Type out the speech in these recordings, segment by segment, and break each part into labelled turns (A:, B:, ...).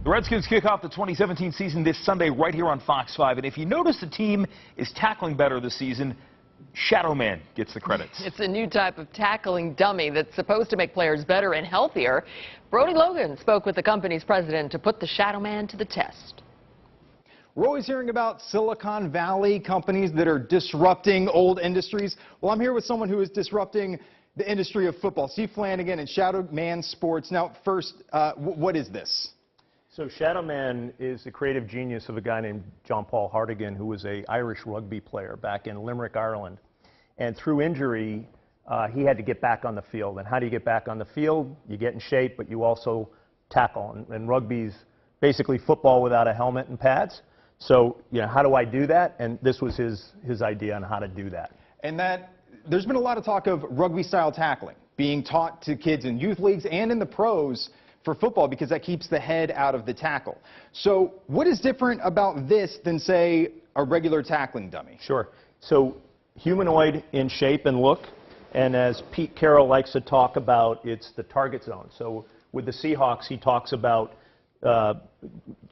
A: The Redskins kick off the 2017 season this Sunday right here on Fox 5. And if you notice the team is tackling better this season, Shadowman gets the credits.
B: It's a new type of tackling dummy that's supposed to make players better and healthier. Brody Logan spoke with the company's president to put the Shadowman to the test.
C: We're always hearing about Silicon Valley companies that are disrupting old industries. Well, I'm here with someone who is disrupting the industry of football. Steve Flanagan and Shadowman Sports. Now, first, what is this?
D: So Shadowman is the creative genius of a guy named John Paul Hartigan, who was an Irish rugby player back in Limerick, Ireland. And through injury, he had to get back on the field. And how do you get back on the field? You get in shape, but you also tackle. And rugby's basically football without a helmet and pads. So, you know, how do I do that? And this was his idea on how to do that.
C: And there's been a lot of talk of rugby-style tackling being taught to kids in youth leagues and in the pros for football because that keeps the head out of the tackle. So what is different about this than, say, a regular tackling dummy?
D: Sure. So humanoid in shape and look, and as Pete Carroll likes to talk about, it's the target zone. So with the Seahawks, he talks about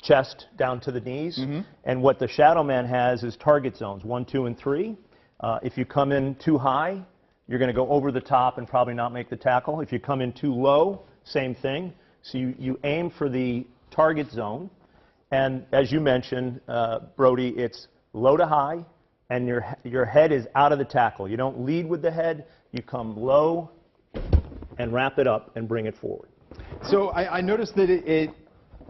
D: chest down to the knees, and what the Shadowman has is target zones, 1, 2, and 3. If you come in too high, you're going to go over the top and probably not make the tackle. If you come in too low, same thing. So you aim for the target zone, and as you mentioned, Brody, it's low to high, and your head is out of the tackle. You don't lead with the head. You come low and wrap it up and bring it forward.
C: So I noticed that it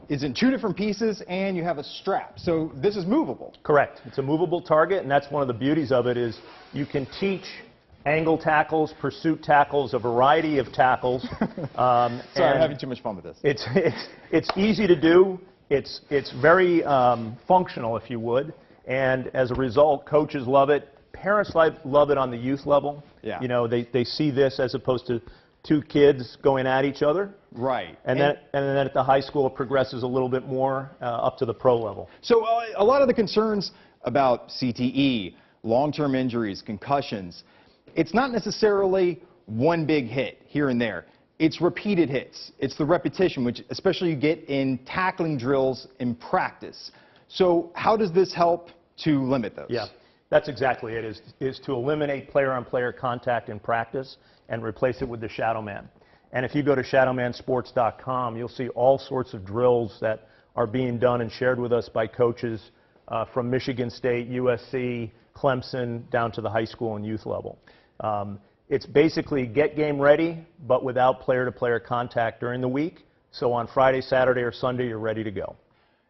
C: is in 2 different pieces, and you have a strap. So this is movable. Correct.
D: It's a movable target, and that's one of the beauties of it is you can teach angle tackles, pursuit tackles, a variety of tackles.
C: Sorry, I'm having too much fun with this.
D: It's easy to do. It's very functional, if you would, and as a result, coaches love it. Parents love it on the youth level.
C: Yeah.
D: You know, they see this as opposed to 2 kids going at each other.
C: Right.
D: And then at the high school, it progresses a little bit more up to the pro level.
C: So a lot of the concerns about CTE, long-term injuries, concussions, it's not necessarily one big hit here and there. It's repeated hits. It's the repetition, which especially you get in tackling drills in practice. So how does this help to limit those?
D: Yeah, that's exactly it, is to eliminate player-on-player contact in practice and replace it with the Shadowman. And if you go to shadowmansports.com, you'll see all sorts of drills that are being done and shared with us by coaches from Michigan State, USC, Clemson, down to the high school and youth level. It's basically get game ready, but without player-to-player contact during the week. So on Friday, Saturday, or Sunday, you're ready to go.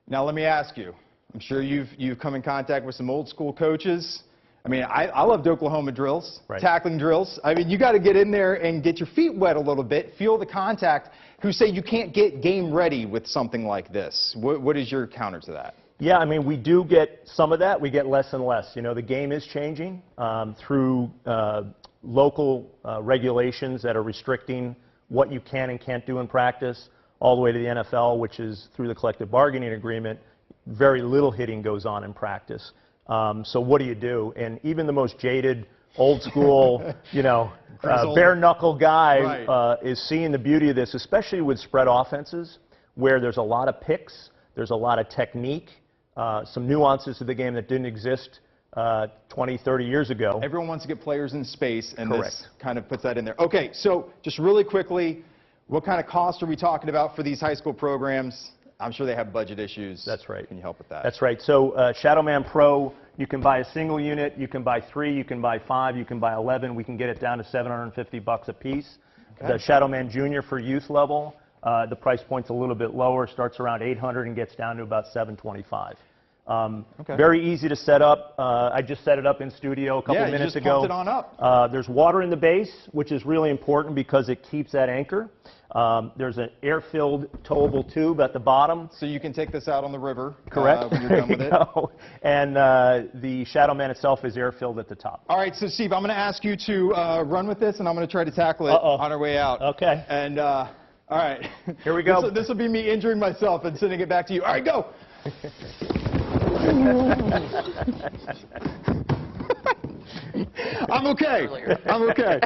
C: Now let me ask you, I'm sure you've come in contact with some old school coaches. I mean, I loved Oklahoma drills, right. Tackling drills. I mean, you got to get in there and get your feet wet a little bit, feel the contact, who say you can't get game ready with something like this. What is your counter to that?
D: Yeah, I mean, we do get some of that. We get less and less. You know, the game is changing through local regulations that are restricting what you can and can't do in practice, all the way to the NFL, which is through the collective bargaining agreement. Very little hitting goes on in practice. So what do? And even the most jaded, old school, you know, bare-knuckle guy right. Is seeing the beauty of this, especially with spread offenses, where there's a lot of picks, there's a lot of technique, some nuances to the game that didn't exist 20, 30 years ago.
C: Everyone wants to get players in space, and
D: Correct.
C: This kind of puts that in there. Okay, so just really quickly, what kind of cost are we talking about for these high school programs? I'm sure they have budget issues.
D: That's right.
C: Can you help with that?
D: That's right. So Shadowman Pro, you can buy a single unit, you can buy 3, you can buy 5, you can buy 11. We can get it down to $750 a piece. Okay. The Shadowman Junior for youth level, the price point's a little bit lower, starts around $800 and gets down to about $725. Okay. Very easy to set up. I just set it up in studio a couple minutes ago.
C: Yeah, you just pumped it on up.
D: There's water in the base, which is really important because it keeps that anchor. There's an air-filled towable tube at the bottom.
C: So you can take this out on the river.
D: Correct.
C: When you're done with it.
D: And the Shadowman itself is air-filled at the top.
C: All right, so Steve, I'm going to ask you to run with this, and I'm going to try to tackle it on our way out.
D: Okay.
C: And all right.
D: Here we go.
C: This will be me injuring myself and sending it back to you. All right, go. I'm okay. I'm okay.